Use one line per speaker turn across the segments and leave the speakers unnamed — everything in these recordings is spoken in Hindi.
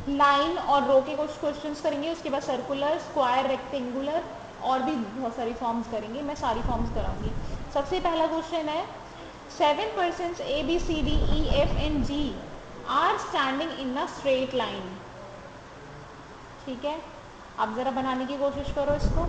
लाइन और रो के कुछ क्वेश्चंस करेंगे, उसके बाद सर्कुलर, स्क्वायर, रेक्टेंगुलर और भी बहुत सारी फॉर्म्स करेंगे। मैं सारी फॉर्म्स कराऊंगी। सबसे पहला क्वेश्चन है 7 persons A B C D E F and G are standing in a straight line। ठीक है, अब जरा बनाने की कोशिश करो इसको।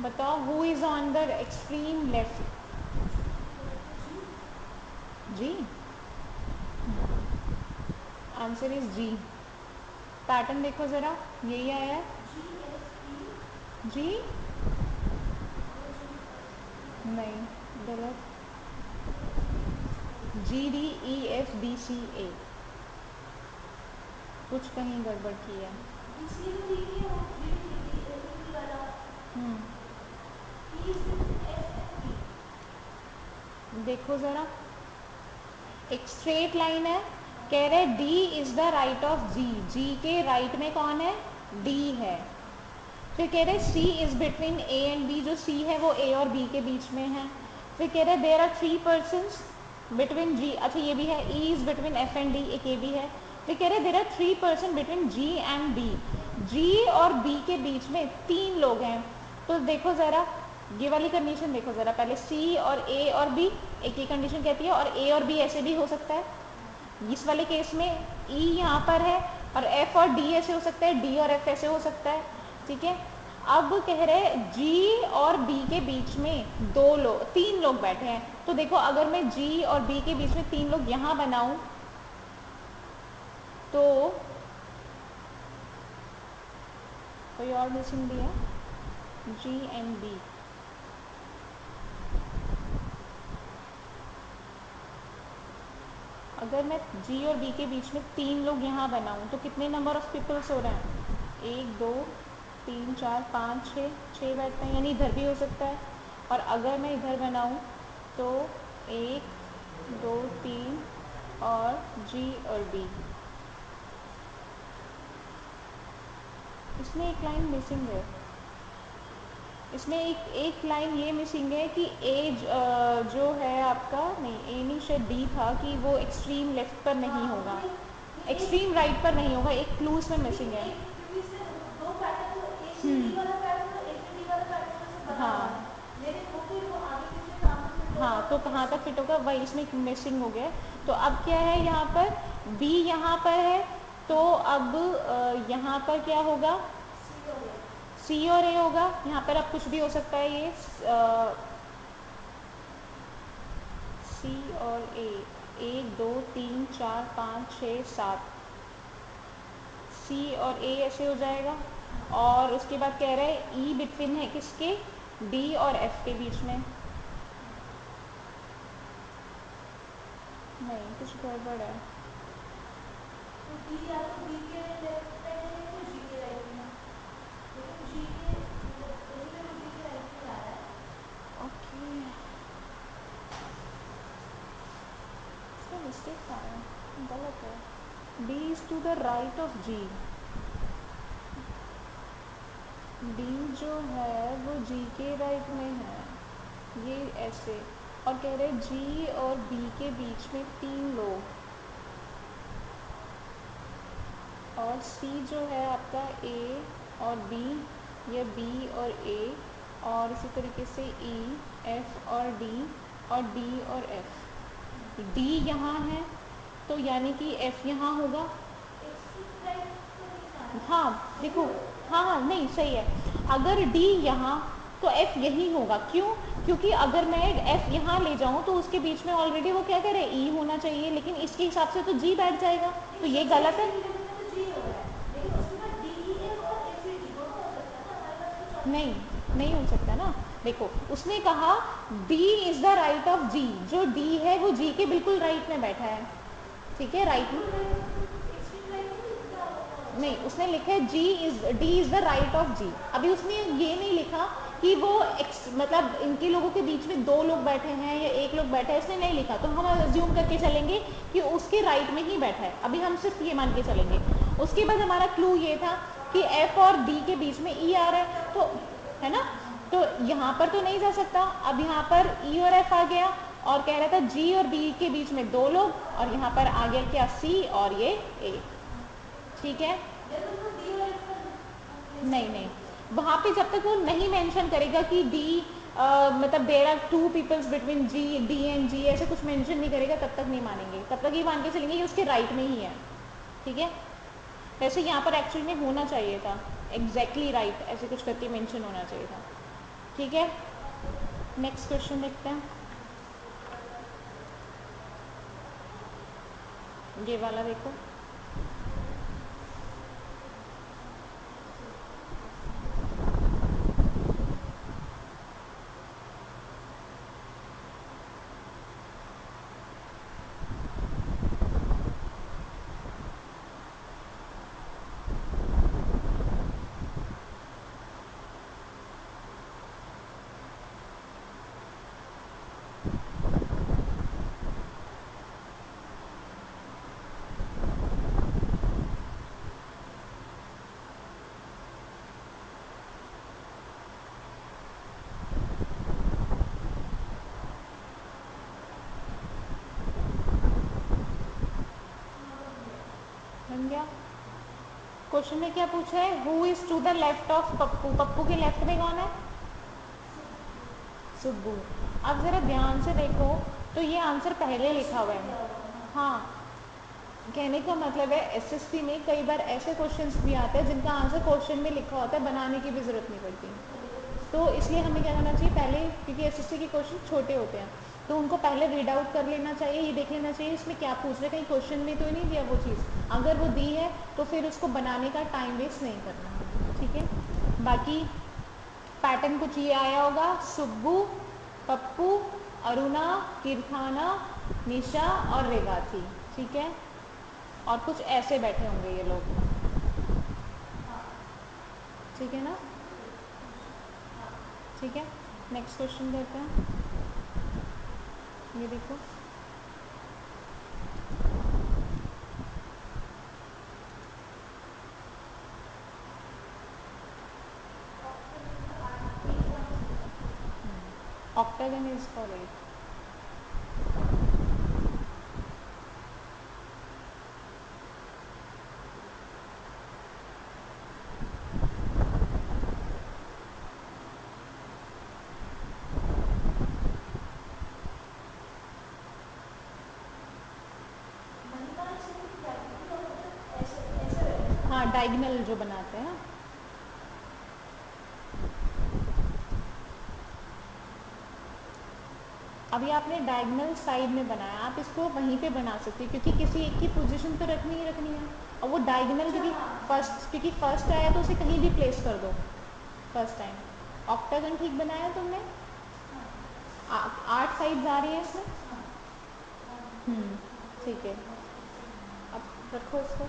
बताओ, who is on the extreme left? G, answer is G. Pattern देखो जरा, यही आया है। जी नहीं, गलत। G D E F B C A, कुछ कहीं गड़बड़ की है। देखो ज़रा, एक स्ट्रेट लाइन है, कह रहे D is the right of G. G के राइट में कौन है? डी है। फिर कह रहे C is between A and B, जो सी है वो ए और बी के बीच में है। फिर कह रहे there are 3 persons between G, अच्छा ये भी है, E is between F and D, एक ए भी है। फिर कह रहे there are 3 person between G and B, G और बी के बीच में 3 लोग हैं। तो देखो ज़रा, ये वाली कंडीशन देखो ज़रा, पहले सी और ए और बी, एक ही कंडीशन कहती है, और ए और बी ऐसे भी हो सकता है। इस वाले केस में ई यहाँ पर है और एफ और डी ऐसे हो सकता है, डी और एफ ऐसे हो सकता है। ठीक है, अब कह रहे जी और बी के बीच में 3 लोग बैठे हैं। तो देखो, अगर मैं जी और बी के बीच में 3 लोग यहाँ बनाऊं तो कोई और मिसिंग भी है, जी एंड बी। अगर मैं जी और बी के बीच में 3 लोग यहाँ बनाऊँ तो कितने नंबर ऑफ पीपल्स हो रहे हैं? 1 2 3 4 5 6 बैठते हैं, यानी इधर भी हो सकता है। और अगर मैं इधर बनाऊँ तो 1 2 3 और जी और बी। इसमें एक लाइन मिसिंग है, इसमें एक लाइन ये मिसिंग है कि ए जो है आपका, नहीं ए नहीं, शायद डी था, कि वो एक्सट्रीम लेफ्ट पर नहीं होगा, एक्सट्रीम राइट पर नहीं होगा। एक क्लू इसमें मिसिंग है। हाँ हाँ, तो कहाँ तक फिट होगा वही इसमें मिसिंग हो गया। तो अब क्या है यहाँ पर, बी यहाँ पर है, तो अब यहाँ पर क्या होगा? सी और ए होगा। यहाँ पर अब कुछ भी हो सकता है, ये सी और ए, 1 2 3 4 5 6 7, सी और ए ऐसे हो जाएगा। और उसके बाद कह रहे हैं ई बिटवीन है किसके, डी और एफ के बीच में। नहीं, कुछ गड़बड़ है। ओके, इसका मिस्टेक था, गलत है। D is to the right of G. D जो है वो जी के राइट में है, ये ऐसे। और कह रहे जी और बी के बीच में 3 लोग, और सी जो है आपका ए और बी, या बी और ए, और इसी तरीके से ई, एफ और डी और एफ। डी यहाँ है तो यानी कि एफ यहाँ होगा। हाँ देखो, हाँ हाँ नहीं सही है। अगर डी यहाँ तो एफ यही होगा, क्यों? क्योंकि अगर मैं एफ यहाँ ले जाऊँ तो उसके बीच में ऑलरेडी वो क्या कह रहे हैं, ई होना चाहिए, लेकिन इसके हिसाब से तो जी बैठ जाएगा, तो ये गलत है। नहीं, नहीं हो सकता ना। देखो उसने कहा D is the right of G, जो डी है वो जी के बिल्कुल राइट में बैठा है, ठीक है, राइट में। नहीं, उसने लिखा है D is the right of G. अभी उसने ये नहीं लिखा कि वो मतलब इनके लोगों के बीच में 2 लोग बैठे हैं या 1 लोग बैठा है, इसने नहीं लिखा, तो हम अज्यूम करके चलेंगे कि उसके राइट में ही बैठा है। अभी हम सिर्फ ये मान के चलेंगे। उसके बाद हमारा क्लू ये था कि एफ और डी के बीच में ई आ रहा है, तो है ना, तो यहाँ पर तो नहीं जा सकता। अब यहाँ पर ई और एफ आ गया, और कह रहा था जी और बी के बीच में 2 लोग, और यहाँ पर आ गया क्या, सी और ये ए, ठीक है। नहीं नहीं, वहाँ पे जब तक वो नहीं मेंशन करेगा कि डी मतलब there are 2 peoples between G, D and G, ऐसे कुछ मेंशन नहीं करेगा, तब तक नहीं मानेंगे, तब तक ये मान के चलेंगे कि उसके राइट में ही है, ठीक है। वैसे यहाँ पर एक्चुअली में होना चाहिए था एग्जैक्टली राइट, ऐसे कुछ करके मेंशन होना चाहिए था, ठीक है। नेक्स्ट क्वेश्चन देखते हैं, ये वाला देखो। बन गया। क्वेश्चन में क्या पूछा है, who is to the left of Pappu, Pappu के लेफ्ट में कौन है, सुब्बू। अब जरा ध्यान से देखो तो ये आंसर पहले लिखा हुआ है। हाँ, कहने का मतलब है एसएससी में कई बार ऐसे क्वेश्चंस भी आते हैं जिनका आंसर क्वेश्चन में लिखा होता है, बनाने की भी ज़रूरत नहीं पड़ती। तो इसलिए हमें क्या करना चाहिए पहले, क्योंकि एसएससी के क्वेश्चन छोटे होते हैं, तो उनको पहले रीड आउट कर लेना चाहिए, ये देख लेना चाहिए इसमें क्या पूछ रहे, कहीं क्वेश्चन में तो नहीं दिया वो चीज़, अगर वो दी है तो फिर उसको बनाने का टाइम वेस्ट नहीं करना, ठीक है। बाकी पैटर्न कुछ ये आया होगा, सुब्बू, पप्पू, अरुणा, कीर्थाना, निशा और रेवाथी, ठीक है। और कुछ ऐसे बैठे होंगे ये लोग, ठीक है ना, ठीक है। नेक्स्ट क्वेश्चन देखते हैं, ये देखो। Octagon is for 8। हाँ, डायगनल जो बनाते हैं। अभी आपने डायगोनल साइड में बनाया, आप इसको वहीं पे बना सकते हैं क्योंकि किसी एक की पोजीशन तो रखनी ही रखनी है। और वो डायगोनल क्योंकि फर्स्ट आया तो उसे कहीं भी प्लेस कर दो फर्स्ट टाइम। ऑक्टागन ठीक बनाया तुमने? 8 साइड्स आ रही है इसमें। ठीक है, अब रखो इसको।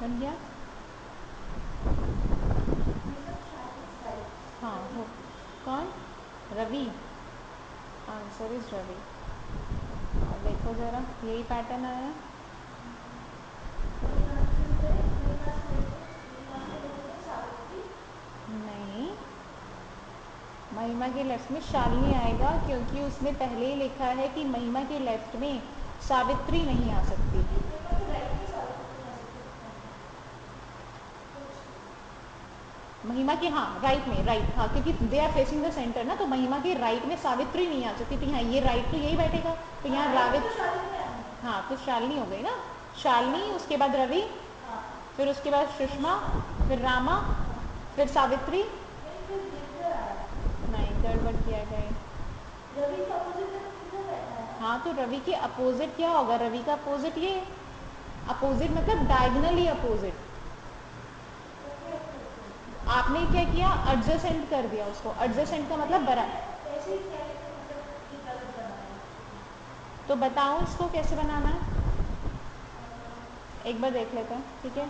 बन गया? हाँ हो। कौन? रवि। Answer is Ravi. और देखो ज़रा, यही पैटर्न आया। नहीं, महिमा के लेफ्ट में शालिनी आएगा क्योंकि उसने पहले ही लिखा है कि महिमा के लेफ्ट में सावित्री नहीं आ सकती। महिमा के, हाँ राइट में, राइट, हाँ क्योंकि they are facing the centre ना, तो महिमा के राइट में सावित्री नहीं आ सकती। तो यहाँ ये राइट तो यही बैठेगा, तो यहाँ रावित, हाँ तो शालिनी हो गई ना। शालिनी, उसके बाद रवि, फिर उसके बाद सुषमा, फिर रामा, फिर सावित्री। नहीं, गड़बड़ किया गया। हाँ तो रवि के अपोजिट क्या होगा? रवि का अपोजिट ये, अपोजिट मतलब डायगनली अपोजिट। आपने क्या किया? एडजेसेंट कर दिया उसको। एडजेसेंट का मतलब बराबर। तो बताओ इसको कैसे बनाना है, एक बार देख लेते हैं, ठीक है?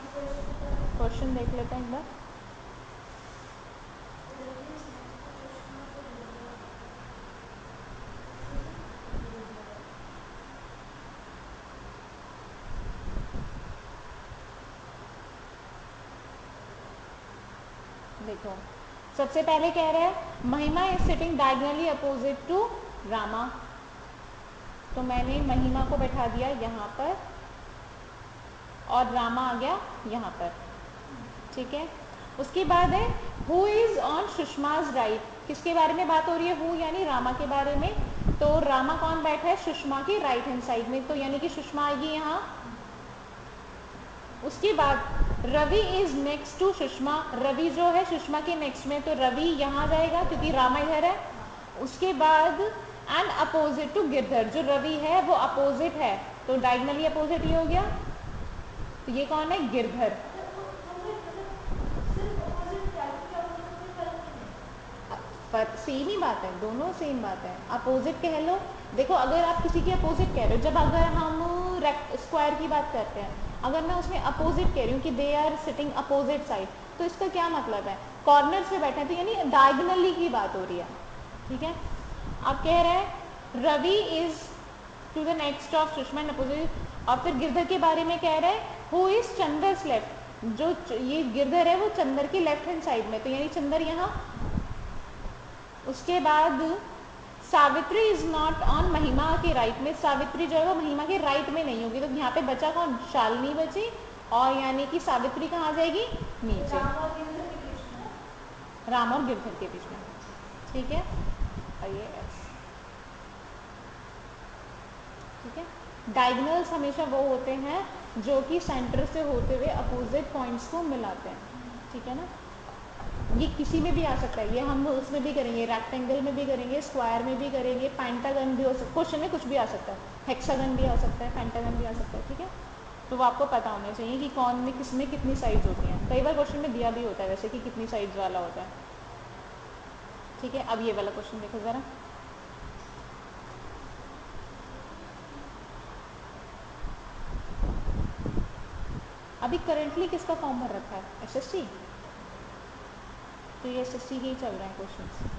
क्वेश्चन देख लेते हैं एक बार। देखो, सबसे पहले कह रहे हैं Mahima is sitting diagonally opposite to Rama, तो मैंने महिमा को बैठा दिया यहाँ पर और रामा आ गया यहाँ पर, ठीक है? उसके बाद है हु इज ऑन सुषमाज राइट। किसके बारे में बात हो रही है? हु यानी रामा के बारे में। तो रामा कौन बैठा है? सुषमा के राइट हैंड साइड में, तो यानी कि सुषमा आएगी यहाँ। उसके बाद Ravi is next to Sushma, Ravi जो है सुषमा के नेक्स्ट में, तो रवि यहाँ जाएगा क्योंकि रामा इधर है। उसके बाद एंड अपोजिट टू गिरधर, जो रवि है वो अपोजिट है, तो डायगनली अपोजिट ये हो गया, तो ये कौन है? गिरधर। पर सेम ही बात है, दोनों सेम बात है। अपोजिट कह लो। देखो, अगर आप किसी के अपोजिट कह रहे हो, जब अगर हम स्क्वायर की बात करते हैं, अगर मैं उसमें अपोजिट कह रही हूँ कि they are sitting opposite side, तो इसका क्या मतलब है? कॉर्नर्स पे बैठे हैं, तो यानी डायगनली की बात हो रही है, ठीक है? अब कह रहे हैं Ravi is to the next of Sushma and opposite, और फिर गिरधर के बारे में कह रहे हैं हु इज चंद्रस लेफ्ट, जो ये गिरधर है वो चंद्र के लेफ्ट हैंड साइड में, तो यानी चंद्र यहाँ। उसके बाद सावित्री इज नॉट ऑन महिमा के राइट में, सावित्री जो है वो महिमा के राइट में नहीं होगी, तो यहाँ पे बचा कौन? शालिनी बची, और यानी कि सावित्री कहाँ जाएगी? नीचे, राम और गिरधर के बीच में, ठीक है? और ये S, ठीक है? डायगोनल्स हमेशा वो होते हैं जो कि सेंटर से होते हुए अपोजिट पॉइंट्स को मिलाते हैं, ठीक है ना? ये किसी में भी आ सकता है, ये हम उसमें भी करेंगे, रेक्टेंगल में भी करेंगे, स्क्वायर में भी करेंगे, पेंटागन भी हो सकता है, क्वेश्चन में कुछ भी आ सकता है, हेक्सागन भी आ सकता है, पेंटागन भी आ सकता है, ठीक है? तो वो आपको पता होना चाहिए कि कौन में किस में कितनी साइड्स होती हैं। कई बार क्वेश्चन में दिया भी होता है वैसे कि कितनी साइड्स वाला होता है, ठीक है? अब ये वाला क्वेश्चन देखो ज़रा। अभी करंटली किसका फॉर्म भर रखा है? एसएससी। तो ये एसएससी के ही चल रहे हैं क्वेश्चन।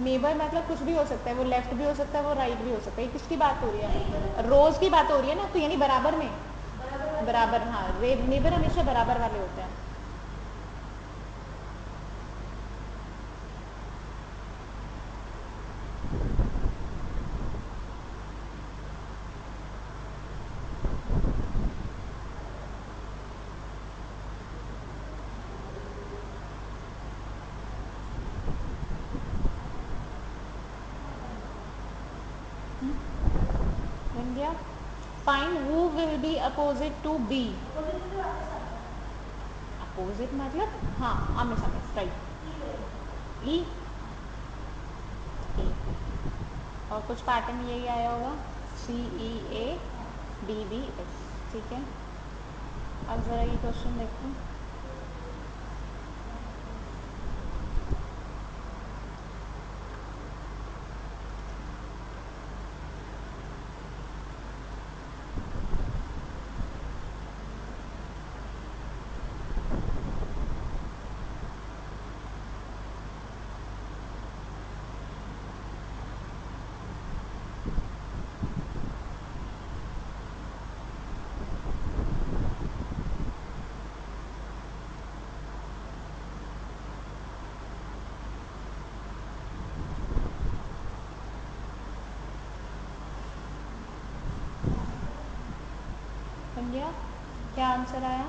नेबर मतलब कुछ भी हो सकता है, वो लेफ्ट भी हो सकता है, वो राइट भी हो सकता है। किसकी बात हो रही है? रोज की बात हो रही है ना, तो यानी बराबर में। बराबर, हाँ, नेबर हमेशा बराबर वाले होते हैं। बन गया। Find who will be opposite to B. Opposite मतलब हाँ, आमने सामने, राइट। ई। और कुछ पैटर्न यही आया होगा, सी ई ए डी बी एस। ठीक है, अब जरा ये क्वेश्चन देखते हैं। बन गया। क्या आंसर आया?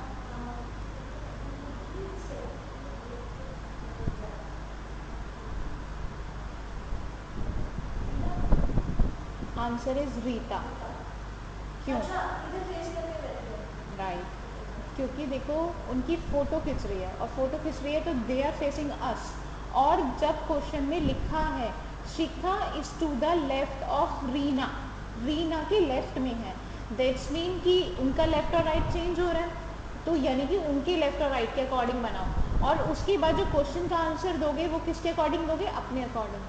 Answer is Rita. क्यों? राइट, क्योंकि देखो उनकी फोटो खिंच रही है, और फोटो खिंच रही है तो दे आर फेसिंग अस। और जब क्वेश्चन में लिखा है Shikha is to the left of Reena, Reena के लेफ्ट में है, दैट्स मीन कि उनका लेफ्ट और राइट चेंज हो रहा है, तो यानी कि उनके लेफ्ट और राइट के अकॉर्डिंग बनाओ। और उसके बाद जो क्वेश्चन का आंसर दोगे वो किसके अकॉर्डिंग दोगे? अपने अकॉर्डिंग।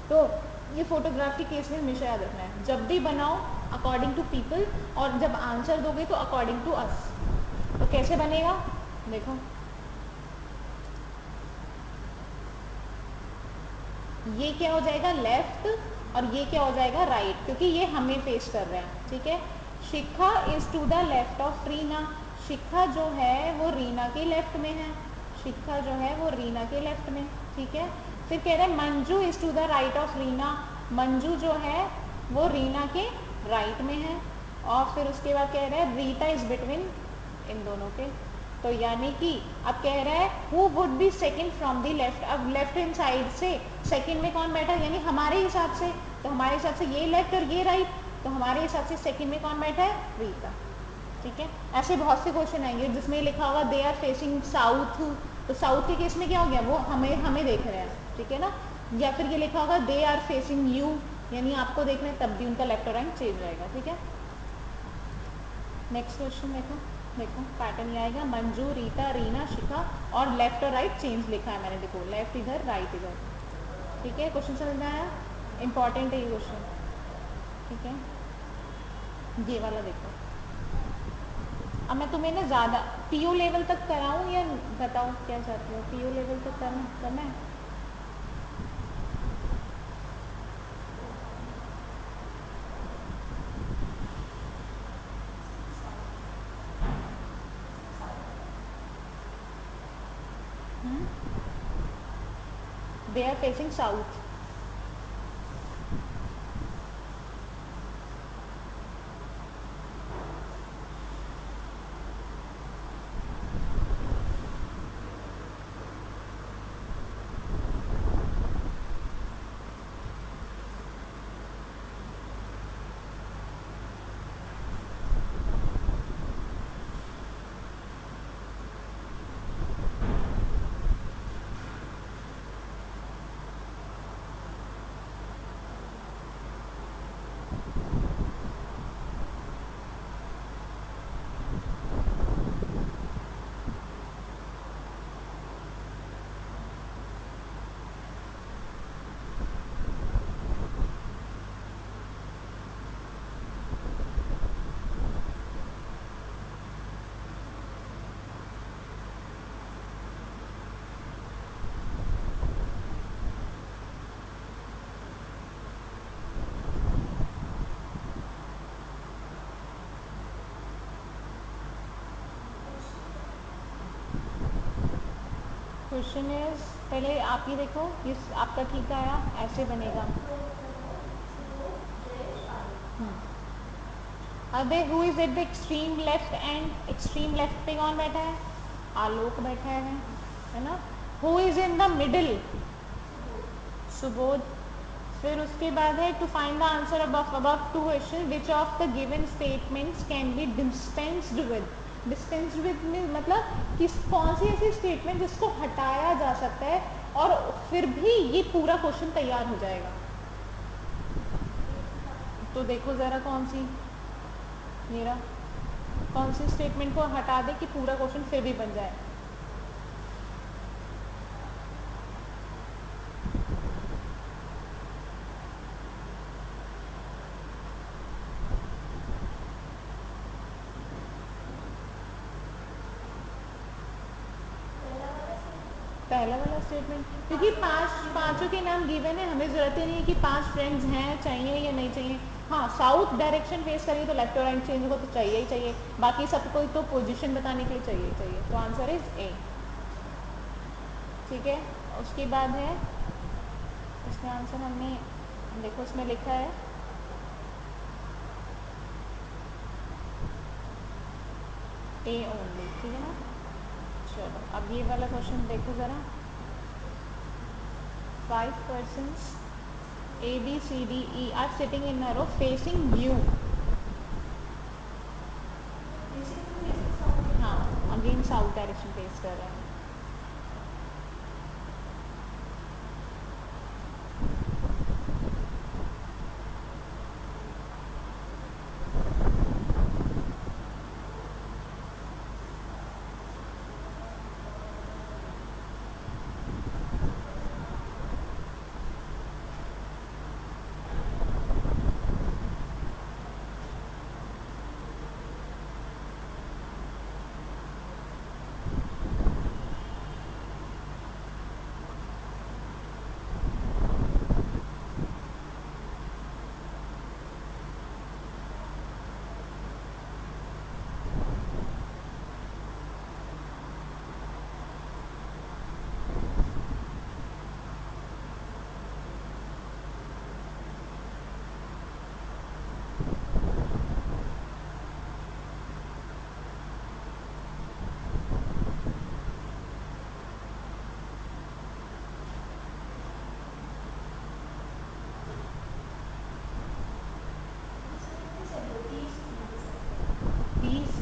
तो ये फोटोग्राफी केस में हमेशा याद रखना है, जब भी बनाओ अकॉर्डिंग टू पीपल, और जब आंसर दोगे तो अकॉर्डिंग टू अस। तो कैसे बनेगा देखो, ये क्या हो जाएगा? लेफ्ट, और ये क्या हो जाएगा? राइट, क्योंकि ये हमें फेस कर रहे हैं। ठीक है, Shikha is to the left of Reena, Shikha जो है वो रीना के लेफ्ट में है, शिखा जो है वो रीना के लेफ्ट में। ठीक है, फिर कह रहे हैं Manju is to the right of Reena, Manju जो है वो रीना के राइट में है। और फिर उसके बाद कह रहे हैं रीता इज बिटवीन इन दोनों के। तो यानी कि अब कह रहा है who would be second from the left, अब लेफ्ट हैंड साइड से सेकंड में कौन बैठा है, यानी हमारे हिसाब से, तो हमारे हिसाब से ये लेफ्ट और ये राइट, तो हमारे हिसाब से सेकंड में कौन बैठा है? रीता। ठीक है, ऐसे बहुत से क्वेश्चन आएंगे जिसमें लिखा होगा दे आर फेसिंग साउथ, तो साउथ के केस में क्या हो गया? वो हमें हमें देख रहे हैं। ठीक है ना, या फिर ये लिखा होगा दे आर फेसिंग यू, यानी आपको देख रहे हैं, तब भी उनका लेफ्ट और राइट चेंज रहेगा। ठीक है, नेक्स्ट क्वेश्चन देखो। देखो पैटर्न ये आएगा, मंजू, रीता, रीना, शिखा, और लेफ्ट और राइट चेंज लिखा है मैंने, देखो लेफ्ट इधर, राइट इधर। ठीक है, क्वेश्चन समझ में आया? इंपॉर्टेंट है ये क्वेश्चन। ठीक है, ये वाला देखो। अब मैं तुम्हें ना ज़्यादा पीओ लेवल तक कराऊँ, या बताओ क्या चाहती हो? पीओ लेवल तक करना है? They are facing south. Question is, पहले आप ही देखो, ये आपका ठीक आया, ऐसे बनेगा। अबे who is at the extreme left end, extreme left पे कौन बैठा है? आलोक बैठा है ना। Who is in the middle? Subodh. फिर उसके बाद है to find the answer above two question, which of the given statements can be dispensed with. Dispensed with मतलब किस, कौन सी ऐसी स्टेटमेंट जिसको हटाया जा सकता है और फिर भी ये पूरा क्वेश्चन तैयार हो जाएगा। तो देखो जरा कौन सी, मेरा कौन सी स्टेटमेंट को हटा दे कि पूरा क्वेश्चन फिर भी बन जाए। पहला वाला स्टेटमेंट, क्योंकि पांचों के नाम गिवन है, हमें जरूरत ही नहीं है कि 5 फ्रेंड्स हैं, चाहिए या नहीं चाहिए। हाँ, साउथ डायरेक्शन फेस करेंगे तो लेफ्ट और राइट चेंज होगा तो चाहिए ही चाहिए, बाकी सबको तो पोजीशन बताने के लिए चाहिए ही चाहिए। तो आंसर इज ए। ठीक है, उसके बाद है, इसमें आंसर हमने देखो इसमें लिखा है ए ओनली। ठीक है ना। चलो अब ये वाला क्वेश्चन देखो ज़रा। 5 persons A B C D E are sitting in a row facing you। हाँ, अगेन साउथ डायरेक्शन फेस कर रहे हैं।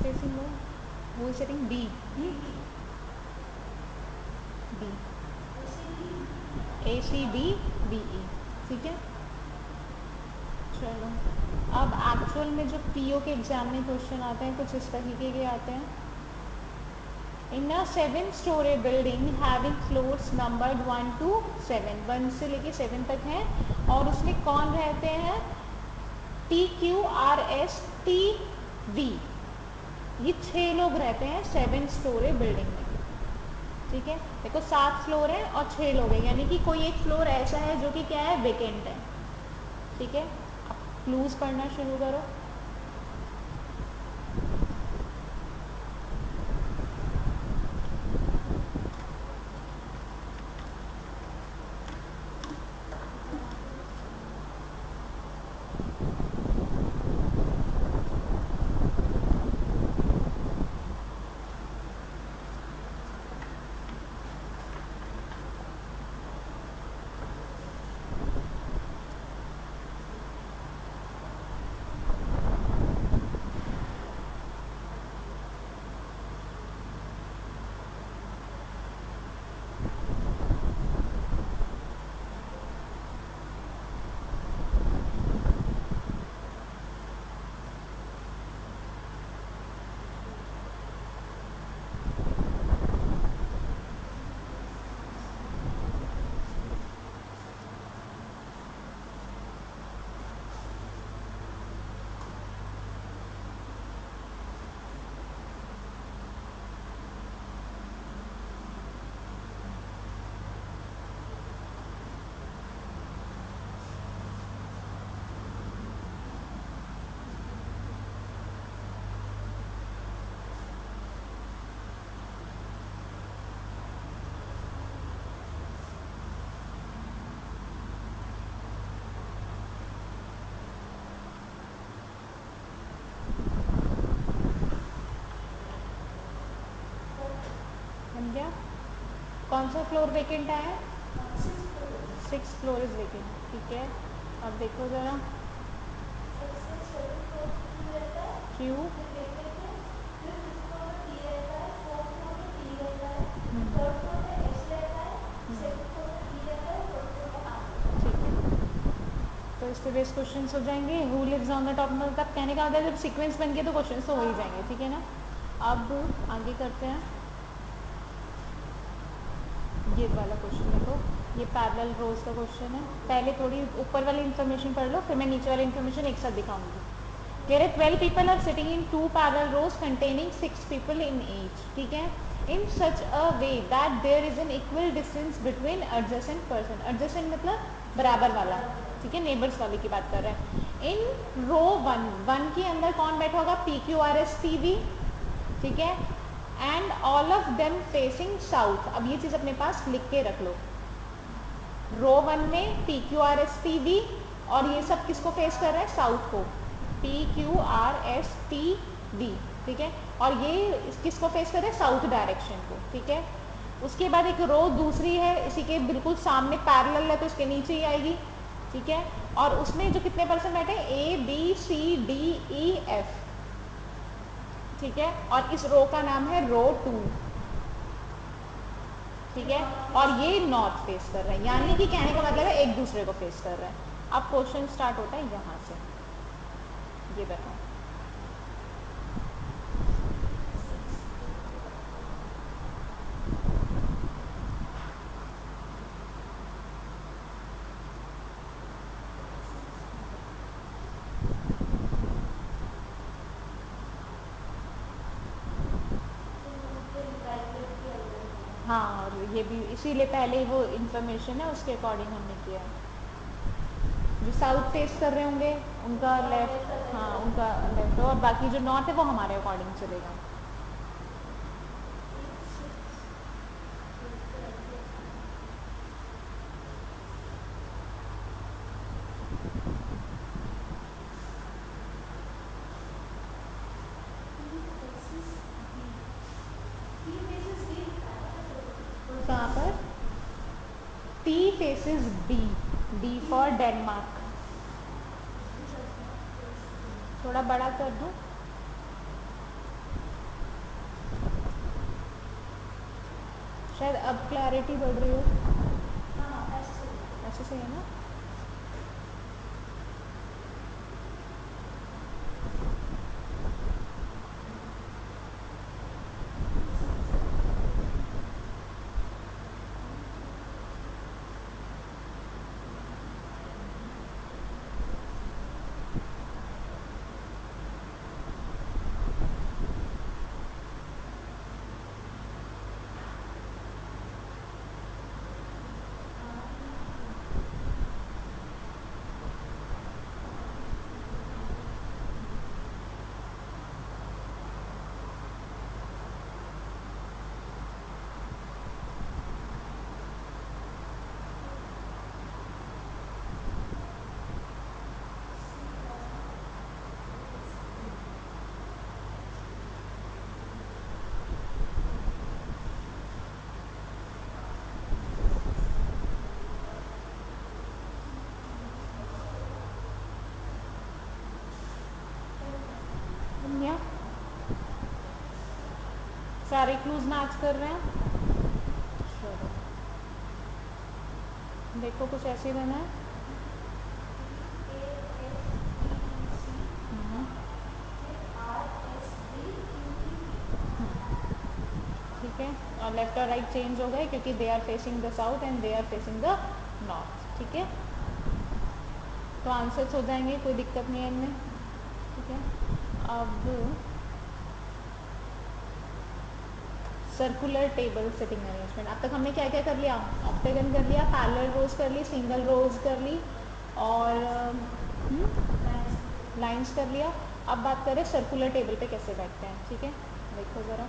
facing who is sitting B, B, A C D B E। ठीक है, चलो अब एक्चुअल में जो पीओ के एग्जाम में क्वेश्चन आते हैं कुछ इस तरीके के आते हैं। इन अ 7-story building having floors numbered 1 to 7, 1 से लेके 7 तक हैं, और उसमें कौन रहते हैं? TQRSTV, ये 6 लोग रहते हैं 7-story बिल्डिंग में। ठीक है, देखो 7 फ्लोर है और 6 लोग हैं, यानी कि कोई एक फ्लोर ऐसा है जो कि क्या है, वेकेंट है। ठीक है, अब क्लूज पढ़ना शुरू करो। समझा? कौन सा फ्लोर वेकेंट है? 6th फ्लोर इज वेकेंट, ठीक है। अब देखो ज़रा, क्यू ठीक है। तो इस पे बेस क्वेश्चन हो जाएंगे। Who lives on the top, मतलब कहने का मतलब जब सीक्वेंस बन गए तो क्वेश्चन तो हो ही जाएंगे, ठीक है ना। अब आगे करते हैं। ये वाला क्वेश्चन देखो, ये पैरेलल रोज का क्वेश्चन है। पहले थोड़ी ऊपर वाली इन्फॉर्मेशन पढ़ लो, फिर मैं नीचे वाली इन्फॉर्मेशन एक साथ दिखाऊंगी। कह रहे 12 people are sitting in 2 parallel rows containing 6 people in each, ठीक है। In such a way that there is an equal distance between adjacent person. Adjacent मतलब बराबर वाला, ठीक है, नेबर्स वाले की बात कर रहे हैं। इन रो 1 के अंदर कौन बैठा होगा? P Q R S T V, ठीक है। And all of them facing south. अब ये चीज अपने पास लिख के रख लो। रो 1 में P Q R S T V, और ये सब किसको फेस कर रहा है? साउथ को, P Q R S T V, ठीक है। और ये किसको फेस कर रहे हैं? साउथ डायरेक्शन को, ठीक है। उसके बाद एक रो दूसरी है, इसी के बिल्कुल सामने पैरेलल है तो इसके नीचे ही आएगी, ठीक है। और उसमें जो कितने पर्सन बैठे? A B C D E F, ठीक है। और इस रो का नाम है रो 2, ठीक है। और ये नॉर्थ फेस कर रहे हैं, यानी कि कहने का मतलब है एक दूसरे को फेस कर रहे हैं। अब क्वेश्चन स्टार्ट होता है यहाँ से, ये बताओ। हाँ, और ये भी इसीलिए पहले वो इन्फॉर्मेशन है उसके अकॉर्डिंग हमने किया है। जो साउथ फेस कर रहे होंगे उनका लेफ्ट, हाँ उनका लेफ्ट, और बाकी जो नॉर्थ है वो हमारे अकॉर्डिंग चलेगा। कहाँ पर? T faces B, D for Denmark. थोड़ा बड़ा कर दूँ? शायद अब क्लैरिटी बढ़ रही हो। ऐसे सही है ना? या सारे क्लूज मैच कर रहे हैं? चलो देखो, कुछ ऐसे ही देना है। ठीक है, और लेफ्ट और राइट चेंज हो गए क्योंकि they are facing the south and they are facing the north, ठीक है। तो आंसर्स हो जाएंगे, कोई दिक्कत नहीं है इनमें, ठीक है। अब सर्कुलर टेबल सेटिंग अरेंजमेंट, अब तक हमने क्या क्या कर लिया? ऑक्टेगन कर लिया, पैरेलल रोज कर ली, सिंगल रोज कर ली, और लाइंस कर लिया। अब बात करें सर्कुलर टेबल पे कैसे बैठते हैं, ठीक है। देखो ज़रा,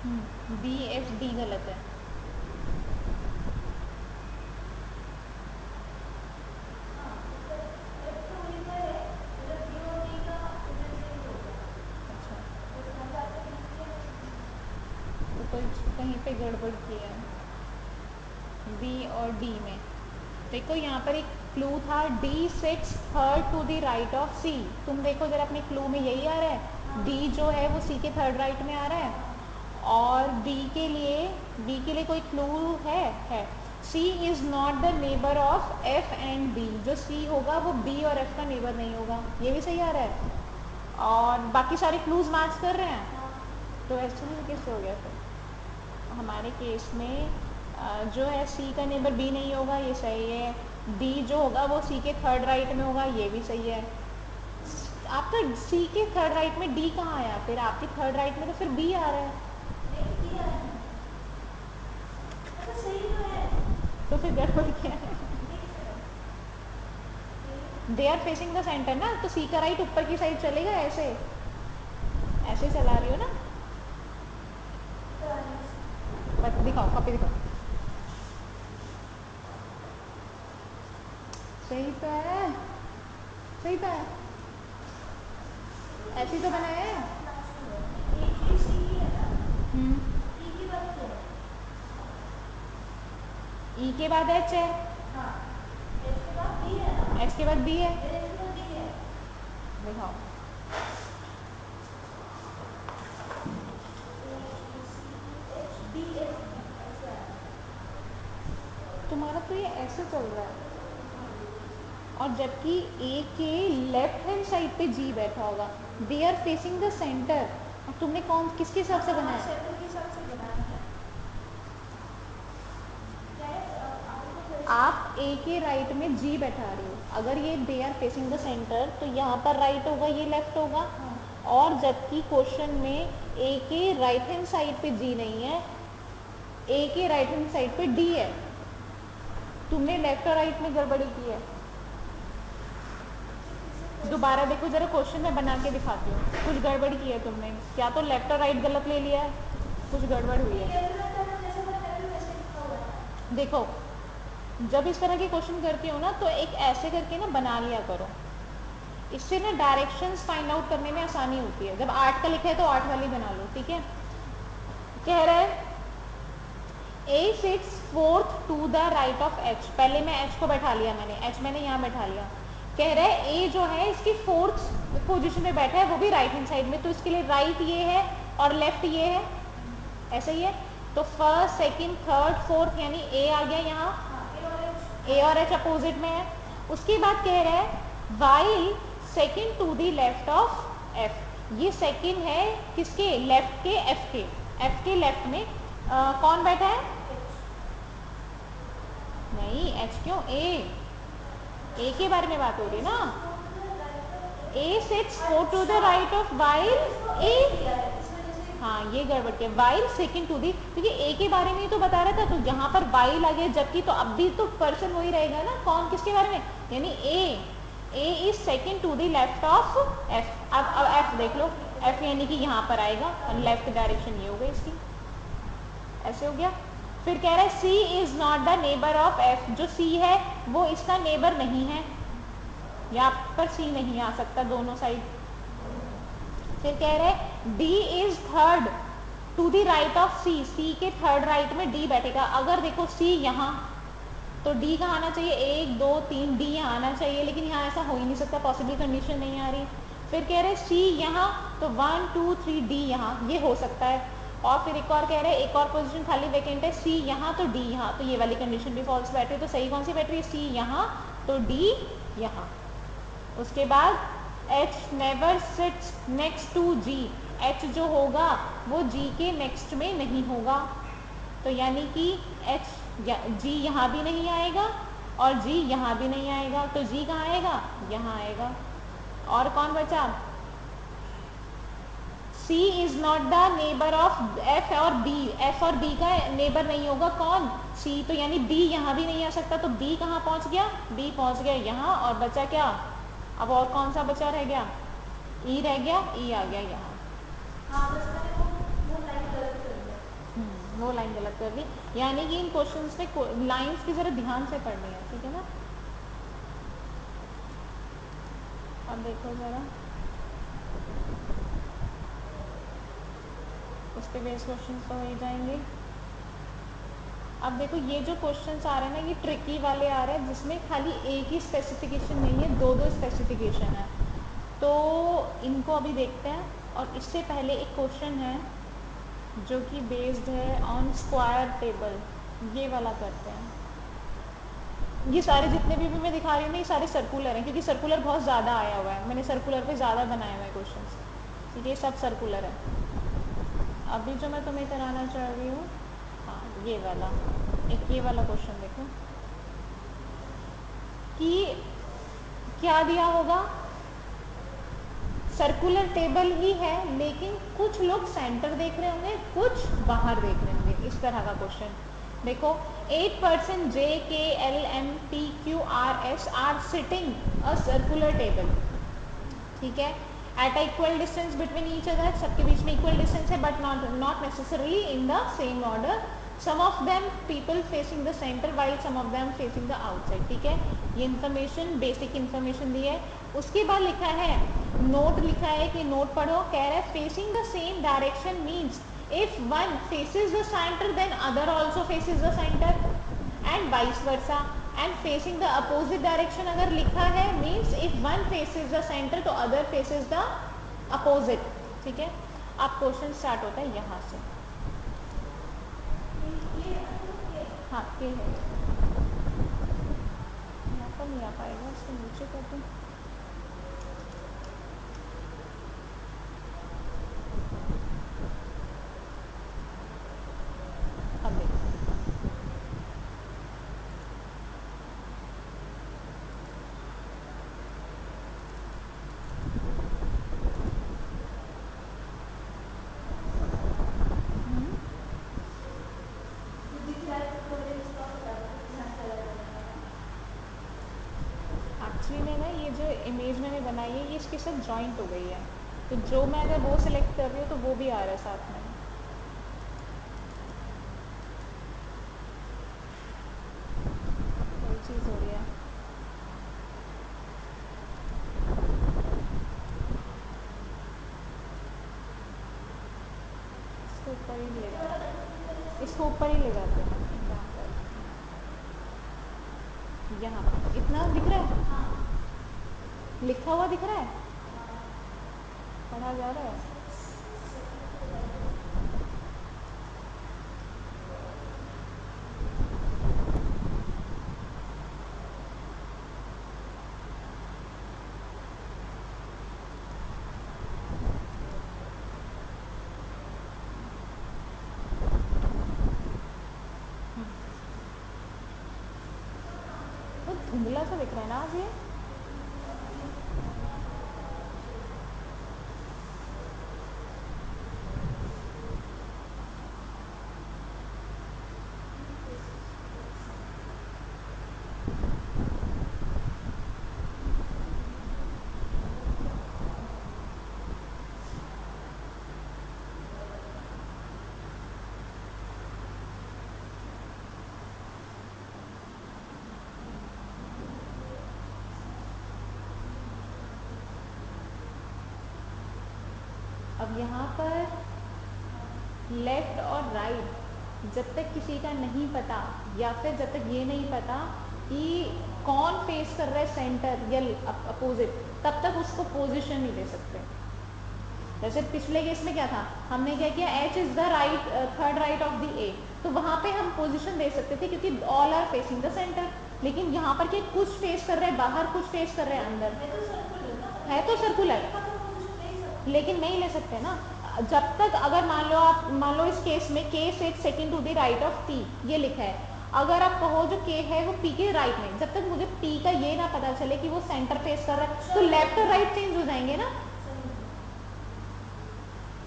बी एफ डी गलत है। ऊपर कहीं पे गड़बड़ की है बी और डी में। देखो यहाँ पर एक क्लू था, D sits third to the right of C. तुम देखो जरा अपने क्लू में यही आ रहा है, डी जो है वो सी के थर्ड राइट में आ रहा है। और डी के लिए कोई क्लू है C is not the neighbour of F and B. जो सी होगा वो बी और एफ का नेबर नहीं होगा, ये भी सही आ रहा है। और बाकी सारे क्लूज मैच कर रहे हैं, तो ऐसे नहीं कैसे हो गया फिर। हमारे केस में जो है सी का नेबर बी नहीं होगा, ये सही है। डी जो होगा वो सी के थर्ड राइट में होगा, ये भी सही है। आपका सी के थर्ड राइट में डी कहाँ आया, फिर आपके थर्ड राइट में तो फिर बी आ रहा है। तो फिर गड़बड़ क्या है? They are facing the centre ना, तो सी का राइट ऊपर की साइड चलेगा, ऐसे ऐसे चला रही हो ना। दिखाओ कॉपी दिखाओ। सही तो है, सही तो है, ऐसे तो बनाया है। ई के बाद एच है, एच के बाद बी है। दिखाओ। तुम्हारा तो ये ऐसे चल रहा है, और जबकि ए के लेफ्ट हैंड साइड पे जी बैठा होगा। They are facing the centre. और तुमने कौन किसके हिसाब से बनाया? आप ए के राइट में जी बैठा रहे हो, अगर ये they are facing the centre तो यहाँ पर राइट होगा, ये लेफ्ट होगा। और जबकि क्वेश्चन में ए के राइट हैंड साइड पे जी नहीं है, ए के राइट हैंड साइड पे डी है। तुमने लेफ्ट और राइट में गड़बड़ी की है। दोबारा देखो जरा, क्वेश्चन में बना के दिखाती हूँ। कुछ गड़बड़ की है तुमने, क्या तो लेफ्ट और राइट गलत ले लिया है, कुछ गड़बड़ हुई है। देखो जब इस तरह के क्वेश्चन करती हो ना, तो एक ऐसे करके ना बना लिया करो, इससे ना डायरेक्शंस फाइंड आउट करने में आसानी होती है। जब 8 का लिखा है तो 8 वाली बना लो, ठीक है। कह रहा है A sits fourth to the right of H. पहले मैं एच को बैठा लिया, एच मैंने यहाँ बैठा लिया। कह रहा है ए जो है इसकी फोर्थ पोजीशन में बैठा है, वो भी राइट हैंड साइड में, तो इसके लिए राइट ये है और लेफ्ट ये है, ऐसा ही है। तो फर्स्ट सेकंड थर्ड फोर्थ यानी ए आ गया यहाँ, ए और एच अपोजिट में है। उसके बाद कह रहा है while second to the left of F. ये सेकंड है किसके, लेफ्ट के, एफ के लेफ्ट में कौन बैठा है? नहीं एच क्यों, ए के बारे में बात हो रही ना। A sits four to the right of while A, हाँ ये गड़बड़ के, वाइल सेकंड टू दी, क्योंकि ए के बारे में ही तो बता रहा था, तो जहां पर वाइल आ गया जबकि, तो अब भी तो पर्सन वही रहेगा ना, कौन किसके बारे में, यानी A is second to the left of F. अब एफ देख लो, एफ यानी कि यहाँ पर आएगा, और लेफ्ट डायरेक्शन ये हो गई इसकी, ऐसे हो गया। फिर कह रहा है C is not the neighbour of F. जो सी है वो इसका नेबर नहीं है, यहाँ पर सी नहीं आ सकता दोनों साइड। फिर कह रहे हैं D is third to the right of C. C के थर्ड राइट में डी बैठेगा। अगर देखो सी यहाँ, तो डी कहाँ आना चाहिए, 1 2 3 डी यहाँ आना चाहिए, लेकिन यहाँ ऐसा हो ही नहीं सकता, पॉसिबल कंडीशन नहीं आ रही। फिर कह रहे सी यहाँ, तो 1 2 3 डी यहाँ, ये हो सकता है। और फिर एक और कह रहे हैं एक और पोजीशन खाली वैकेंट है, सी यहाँ तो डी यहाँ, तो ये वाली कंडीशन भी फॉल्स बैठ रही है। तो सही कौन सी बैठ रही है, सी यहाँ तो डी यहाँ। उसके बाद H never sits next to G। H जो होगा वो G के नेक्स्ट में नहीं होगा, तो यानी कि G यहाँ भी नहीं आएगा और G यहाँ भी नहीं आएगा, तो G कहाँ आएगा, यहाँ आएगा। और कौन बचा, C is not the neighbour of F और B। F और B का नेबर नहीं होगा कौन, C, तो यानी B यहाँ भी नहीं आ सकता, तो B कहाँ पहुँच गया, B पहुँच गया यहाँ। और बचा क्या, अब और कौन सा बचा रह गया, E रह गया, E आ गया यहाँ। वो लाइन गलत कर दी, यानी कि इन क्वेश्चंस में लाइंस की जरा ध्यान से पढ़नी है, ठीक है ना। अब देखो जरा इस पे बेस क्वेश्चंस तो हो ही जाएंगे। अब देखो ये जो क्वेश्चंस आ रहे हैं ना, ये ट्रिकी वाले आ रहे हैं जिसमें खाली एक ही स्पेसिफिकेशन नहीं है, दो दो स्पेसिफिकेशन है। तो इनको अभी देखते हैं। और इससे पहले एक क्वेश्चन है जो कि बेस्ड है ऑन स्क्वायर टेबल, ये वाला करते हैं। ये सारे जितने भी मैं दिखा रही हूँ ना, ये सारे सर्कुलर हैं, क्योंकि सर्कुलर बहुत ज़्यादा आया हुआ है, मैंने सर्कुलर पे ज़्यादा बनाए हुए हैं क्वेश्चन, ठीक है। ये सब सर्कुलर है। अभी जो मैं तुम्हें कराना चाह रही हूँ, हाँ ये वाला, एक ये वाला क्वेश्चन देखो कि क्या दिया होगा। सर्कुलर टेबल ही है, लेकिन कुछ लोग सेंटर देख रहे होंगे, कुछ बाहर देख रहे होंगे, इस तरह का क्वेश्चन। देखो 8% J K L M P Q R S are sitting a circular table, ठीक है, at equal distance between each other, सबके बीच में इक्वल डिस्टेंस है, but not necessarily in the same order. Some of them people facing the centre while some of them facing the outside, ठीक है। ये इन्फॉर्मेशन, बेसिक इन्फॉर्मेशन दी है। उसके बाद लिखा है, नोट लिखा है कि नोट पढ़ो, कह रहा है facing the same direction means if one faces the centre then other also faces the centre and vice versa. And facing the opposite direction अगर लिखा है means if one faces the centre तो अदर फेसेस द अपोजिट, ठीक है। अब क्वेश्चन स्टार्ट होता है यहाँ से। हाँ ये है, यहाँ पर नहीं आ पाएगा, इसको नीचे कर दूँ। अब देखो एक्चुअली में ना, ये जो इमेज मैंने बनाई है ये इसके साथ जॉइंट हो गई है, तो जो मैं अगर वो सिलेक्ट कर रही हूँ तो वो भी आ रहा है साथ में। वही चीज़ हो रही है। इसको ऊपर ही ले जाते हैं, इसको ऊपर ही ले जाते हैं, यहाँ पर, यहाँ पर इतना दिख रहा है, लिखा हुआ दिख रहा है, पढ़ा जा रहा है। तो धुंधला सा दिख रहा है ना आज ये। अब यहाँ पर लेफ्ट और राइट जब तक किसी का नहीं पता, या फिर जब तक ये नहीं पता कि कौन फेस कर रहा है सेंटर या अपोजिट, तब तक उसको पोजीशन नहीं दे सकते। जैसे पिछले केस में क्या था, हमने क्या किया, H is the right, third right of the A, तो वहां पे हम पोजीशन दे सकते थे क्योंकि all are facing the centre. लेकिन यहाँ पर क्या, कुछ फेस कर रहे हैं बाहर, कुछ फेस कर रहे हैं अंदर, है तो सर्कुलर, लेकिन नहीं ले सकते ना। जब तक, अगर मान लो इस केस में K sits second to the right of P, ये लिखा है, अगर आप कहो जो के है वो पी के राइट में, जब तक मुझे पी का ये ना पता चले कि वो सेंटर फेस कर रहा है, तो लेफ्ट और राइट चेंज हो जाएंगे ना।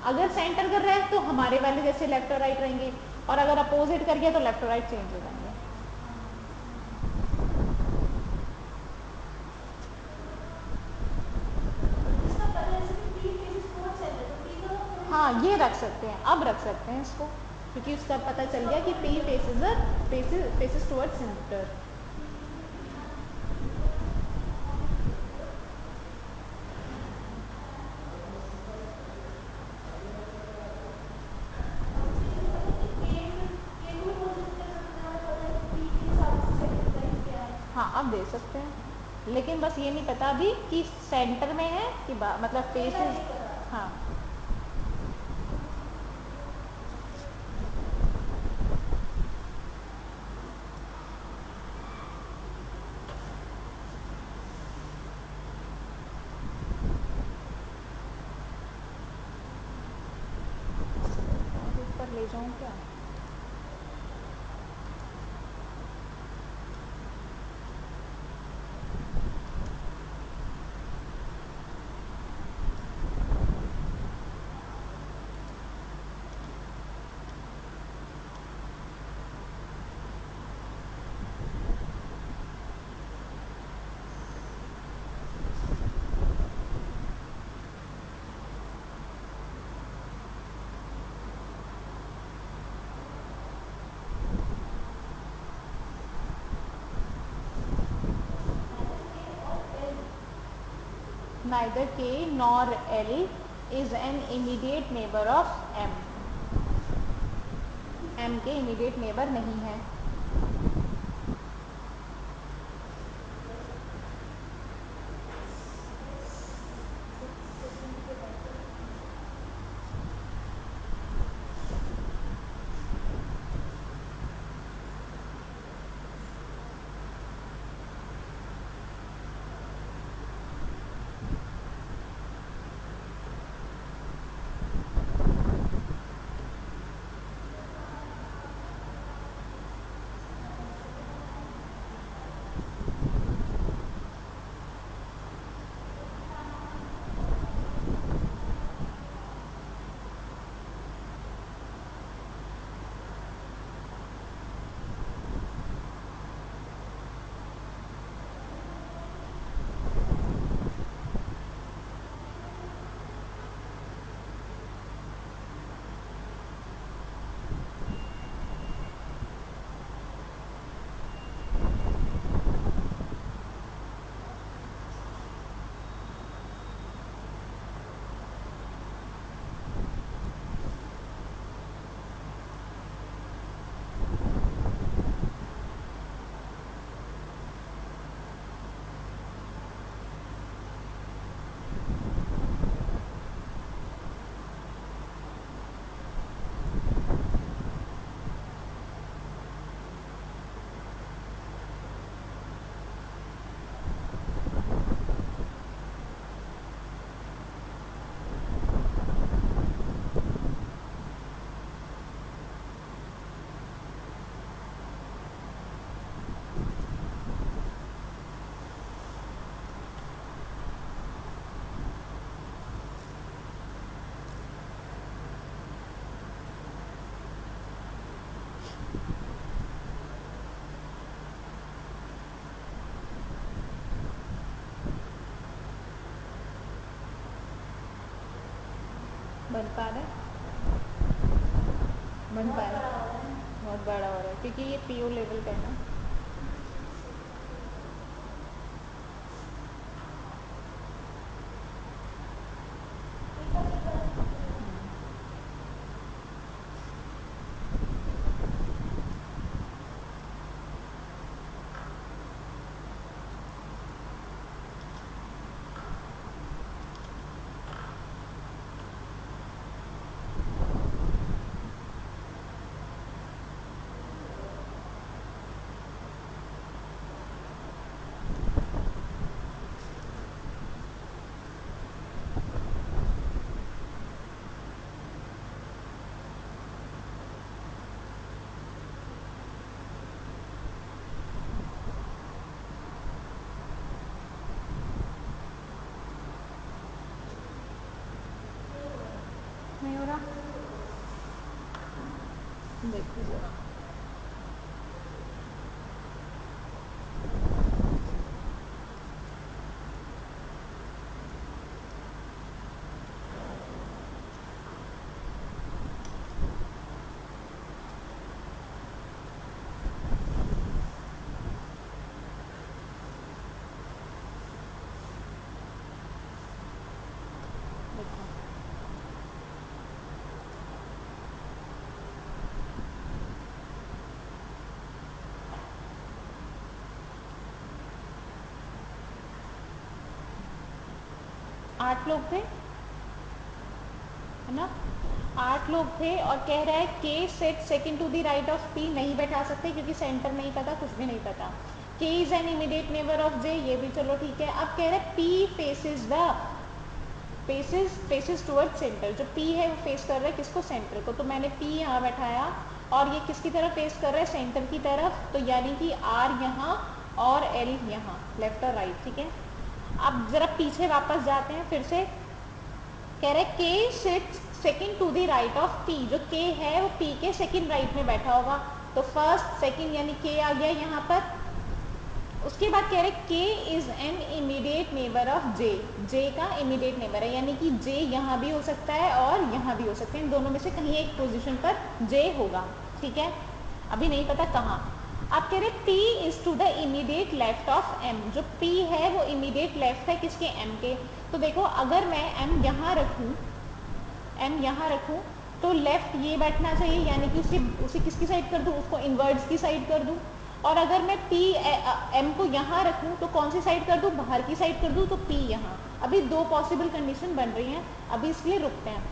अगर सेंटर कर रहा है तो हमारे वाले जैसे लेफ्ट और राइट रहेंगे, और अगर अपोजिट कर गया तो लेफ्ट और राइट चेंज हो जाएंगे। हाँ ये रख सकते हैं, अब रख सकते हैं इसको, क्योंकि उसका पता चल गया कि P faces towards center. हाँ अब दे सकते हैं, लेकिन बस ये नहीं पता अभी कि सेंटर में है कि मतलब फेसेस। हाँ ऊपर ले जाऊँ क्या? Neither K nor L is an immediate neighbor of M. M के immediate neighbor नहीं है. बन पा रहा है? बन पा रहा है? बहुत बड़ा हो रहा है क्योंकि ये पीओ लेवल का है ना. नहीं हो रहा. देखो जरा. 8 लोग थे, है ना, 8 लोग थे और कह रहा है K sits second to the right of P, नहीं बैठा सकते क्योंकि सेंटर नहीं पता, कुछ भी नहीं पता। K is an immediate neighbour of J, ये भी चलो ठीक है। अब कह रहा है पी फेसेस टुवर्ड सेंटर, जो पी है वो फेस कर रहा है किसको, सेंटर को, तो मैंने पी यहाँ बैठाया और ये किसकी तरफ फेस कर रहा है, सेंटर की तरफ, तो यानी कि आर यहाँ और एल यहाँ, लेफ्ट और राइट, ठीक है। अब जरा पीछे वापस जाते हैं फिर से, कह रहे हैं K sits second to the right of P, जो के है वो पी के सेकंड राइट में बैठा होगा, तो फर्स्ट सेकंड यानी के आ गया यहाँ पर। उसके बाद कह रहे K is an immediate neighbour of J, J का इमीडिएट नेबर है, यानी कि जे यहाँ भी हो सकता है और यहाँ भी हो सकते हैं, इन दोनों में से कहीं एक पोजीशन पर जे होगा, ठीक है, अभी नहीं पता कहाँ। आप कह रहे P is to the immediate left of M, जो P है वो इमीडिएट लेफ्ट है किसके, M के, तो देखो अगर मैं M यहाँ रखूँ तो लेफ्ट ये बैठना चाहिए, यानी कि उसे किसकी साइड कर दूँ, उसको इनवर्ड्स की साइड कर दूँ, और अगर मैं M को यहाँ रखूँ तो कौन सी साइड कर दूँ, बाहर की साइड कर दूँ, तो P यहाँ। अभी दो पॉसिबल कंडीशन बन रही हैं, अभी इसलिए रुकते हैं।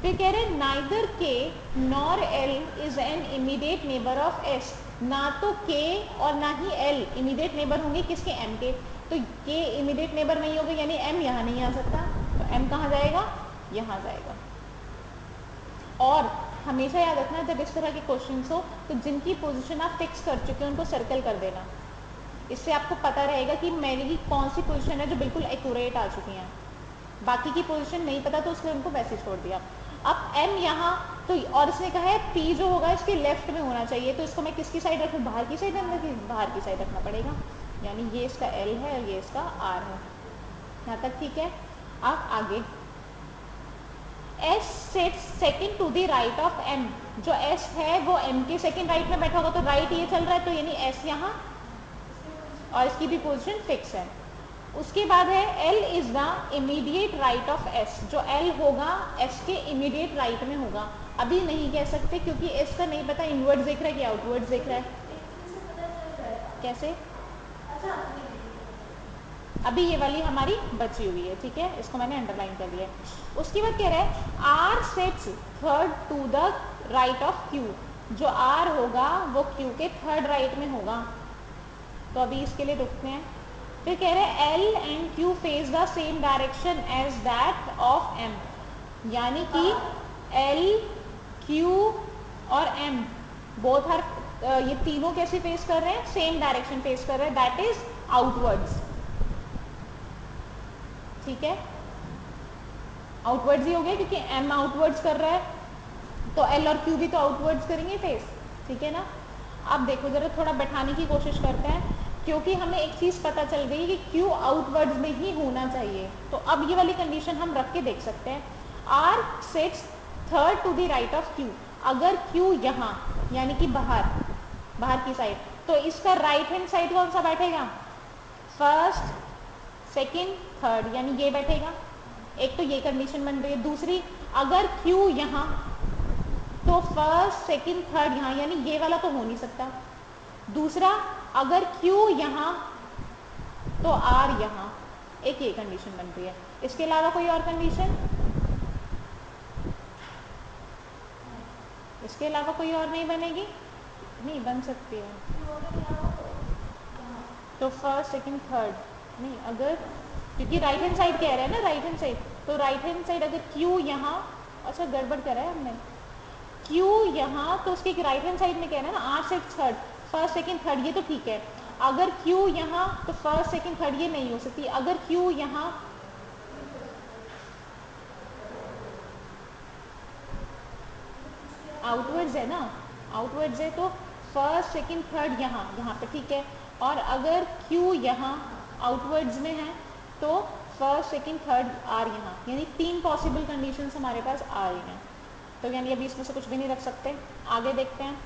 फिर कह रहे neither K nor L is an immediate neighbour of S, ना तो K और ना ही L इमीडिएट नेबर होंगे किसके, M के, तो K इमीडिएट नेबर नहीं होगा यानी M यहाँ नहीं आ सकता, तो M कहाँ जाएगा, यहाँ जाएगा। और हमेशा याद रखना जब इस तरह के क्वेश्चंस हो तो जिनकी पोजीशन आप फिक्स कर चुके हैं उनको सर्कल कर देना, इससे आपको पता रहेगा कि मेरी कौन सी पोजीशन है जो बिल्कुल एक्यूरेट आ चुकी हैं, बाकी की पोजीशन नहीं पता तो उसने उनको वैसे छोड़ दिया। अब M यहाँ, तो और इसने कहा है P जो होगा इसके लेफ्ट में होना चाहिए, तो इसको मैं किसकी साइड रखूँ, बाहर की साइड, अंदर की, बाहर की साइड रखना पड़ेगा, यानी ये इसका L है और ये इसका R है, यहाँ तक ठीक है। अब आगे S sits second to the right of M, जो S है वो M के सेकंड राइट में बैठा होगा, तो राइट ये चल रहा है तो यानी S यहाँ, और इसकी भी पोजीशन फिक्स है। उसके बाद है L is the immediate right of S, जो L होगा S के इमीडिएट राइट में होगा, अभी नहीं कह सकते क्योंकि S का नहीं पता इनवर्ड्स देख रहा है कि आउटवर्ड्स देख रहा है, कैसे, अभी ये वाली हमारी बची हुई है, ठीक है, इसको मैंने अंडरलाइन कर लिया है। उसके बाद कह रहा है R sits third to the right of Q, जो R होगा वो Q के थर्ड राइट में होगा, तो अभी इसके लिए रुकते हैं। फिर कह रहे हैं L and Q face the same direction as that of M, यानी कि L, Q और M बोथ आर, ये तीनों कैसे फेस कर रहे हैं, सेम डायरेक्शन फेस कर रहे हैं, दैट इज आउटवर्ड्स, ठीक है, आउटवर्ड्स ही हो गया क्योंकि M आउटवर्ड्स कर रहा है तो L और Q भी तो आउटवर्ड्स करेंगे फेस, ठीक है ना। अब देखो जरा थोड़ा बैठाने की कोशिश करते हैं, क्योंकि हमें एक चीज पता चल गई कि Q आउटवर्ड्स में ही होना चाहिए, तो अब ये वाली कंडीशन हम रख के देख सकते हैं। R sits third to the right of Q, अगर Q यहाँ यानी कि बाहर की साइड, तो इसका राइट हैंड साइड कौन सा बैठेगा, फर्स्ट सेकंड थर्ड, यानी ये बैठेगा, एक तो ये कंडीशन बन रही है। दूसरी, अगर Q यहाँ तो फर्स्ट सेकंड थर्ड यहाँ, यानी ये वाला तो हो नहीं सकता। दूसरा, अगर Q यहाँ तो R यहाँ, एक ये कंडीशन बन रही है, इसके अलावा कोई और कंडीशन, इसके अलावा कोई और नहीं बनेगी, नहीं बन सकती है, तो फर्स्ट सेकंड थर्ड नहीं, अगर क्योंकि राइट हैंड साइड कह रहे हैं ना, राइट हैंड साइड, तो राइट हैंड साइड अगर Q यहाँ, अच्छा गड़बड़ करा है हमने, Q यहाँ तो उसके राइट हैंड साइड में कह रहे हैं ना, R से थर्ड, फर्स्ट सेकंड थर्ड, ये तो ठीक है। अगर Q यहाँ तो फर्स्ट सेकंड थर्ड ये नहीं हो सकती, अगर Q यहाँ आउटवर्ड्स है ना, आउटवर्ड्स है तो फर्स्ट सेकंड थर्ड यहाँ पे ठीक है, और अगर Q यहाँ आउटवर्ड्स में है तो फर्स्ट सेकंड थर्ड R यहाँ, यानी तीन पॉसिबल कंडीशंस हमारे पास आ रही हैं, तो यानी अभी इसमें से कुछ भी नहीं रख सकते। आगे देखते हैं,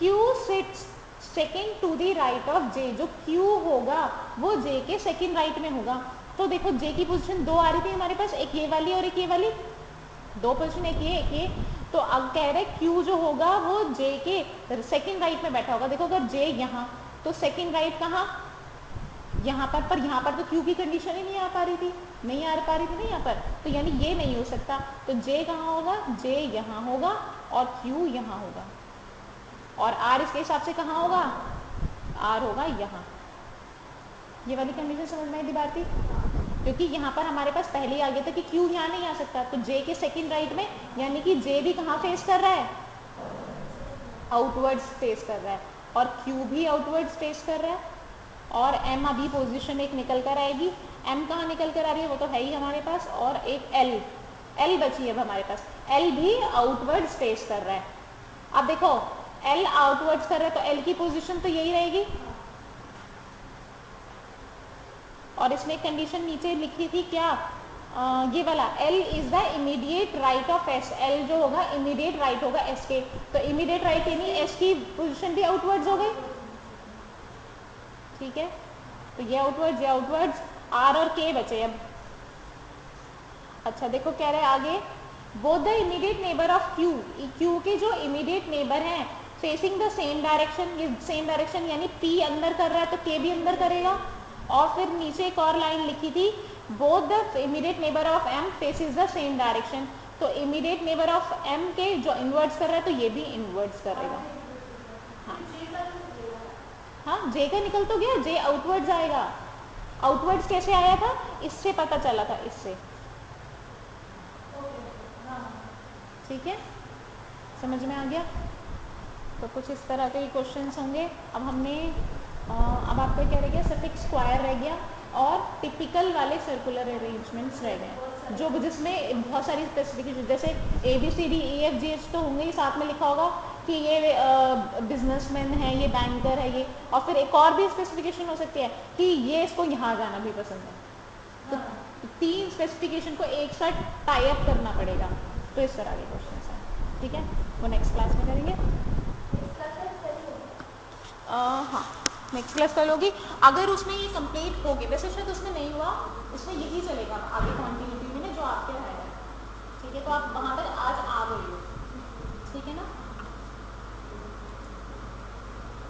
Q sits second to the right of J, जो Q होगा वो J के सेकेंड राइट में होगा, तो देखो J की पोजीशन दो आ रही थी हमारे पास, एक ये वाली और एक ये वाली, दो पोजीशन, एक ये, तो अब कह रहे Q जो होगा वो J के सेकेंड राइट में बैठा होगा। देखो अगर J यहाँ तो सेकेंड राइट कहाँ, यहाँ पर यहाँ पर तो क्यू की कंडीशन ही नहीं आ पा रही थी, नहीं आ पा रही थी ना यहाँ पर, तो यानी ये नहीं हो सकता। तो जे कहाँ होगा, जे यहाँ होगा और क्यू यहाँ होगा, और आर इसके हिसाब से कहाँ होगा, आर होगा यहाँ। ये वाली कंडीशन समझ में आई भारती? क्योंकि यहाँ पर हमारे पास पहले ही आ गया था कि क्यू यहाँ नहीं आ सकता, तो जे के सेकंड राइट में, यानी कि जे भी कहाँ फेस कर रहा है, आउटवर्ड्स फेस कर रहा है, और क्यू भी आउटवर्ड्स फेस कर रहा है, और एम अभी पोजीशन एक निकल कर आएगी। एम कहाँ निकल कर आ रही है, वो तो है ही हमारे पास, और एक एल, एल बची है अब हमारे पास, एल भी आउटवर्ड्स फेस कर रहा है। अब देखो एल आउटवर्ड्स कर रहा है तो एल की पोजीशन तो यही रहेगी, और इसमें कंडीशन नीचे लिखी थी क्या, ये वाला L is the immediate right of S, L जो होगा इमीडिएट राइट होगा एस के, तो इमीडिएट राइट यानी एस की पोजीशन भी आउटवर्ड्स हो गई, ठीक है। तो ये आउटवर्ड्स, आर और के बचे अब। अच्छा देखो कह रहे हैं आगे, both the immediate neighbour of Q, Q के जो इमीडिएट नेबर हैं फेसिंग द सेम डायरेक्शन, ये सेम डायरेक्शन यानी पी अंदर कर रहा है तो के भी अंदर करेगा। और फिर नीचे एक और लाइन लिखी थी, both the immediate neighbour of M faces the same direction, तो इमीडिएट नेबर ऑफ एम के जो इनवर्ड्स कर रहा है तो ये भी इनवर्ड्स करेगा। हाँ हाँ, जे का निकल तो गया, जे आउटवर्ड्स आएगा। आउटवर्ड्स कैसे आया था, इससे पता चला था, इससे, ठीक है, समझ में आ गया। तो कुछ इस तरह के क्वेश्चंस होंगे। अब हमने अब आपको क्या रह गया, सिर्फ एक स्क्वायर रह गया और टिपिकल वाले सर्कुलर अरेंजमेंट्स रह गए, जो जिसमें बहुत सारी स्पेसिफिकेशन, जैसे A B C D E F G H तो होंगे ही, साथ में लिखा होगा कि ये बिजनेसमैन है, ये बैंकर है, ये, और फिर एक और भी स्पेसिफिकेशन हो सकती है कि ये इसको यहाँ जाना भी पसंद है। तो 3 स्पेसिफिकेशन को एक साथ टाई अप करना पड़ेगा। तो इस तरह के क्वेश्चन हैं, ठीक है, वो नेक्स्ट क्लास में करेंगे। हाँ नेक्स्ट क्लास कर लोगी, अगर उसमें ये कंप्लीट होगी, वैसे शायद उसमें नहीं हुआ, उसमें यही चलेगा आगे कंटिन्यूटी में ना जो आपके है, ठीक है, तो आप वहाँ तक आज आ गई हो, ठीक है ना।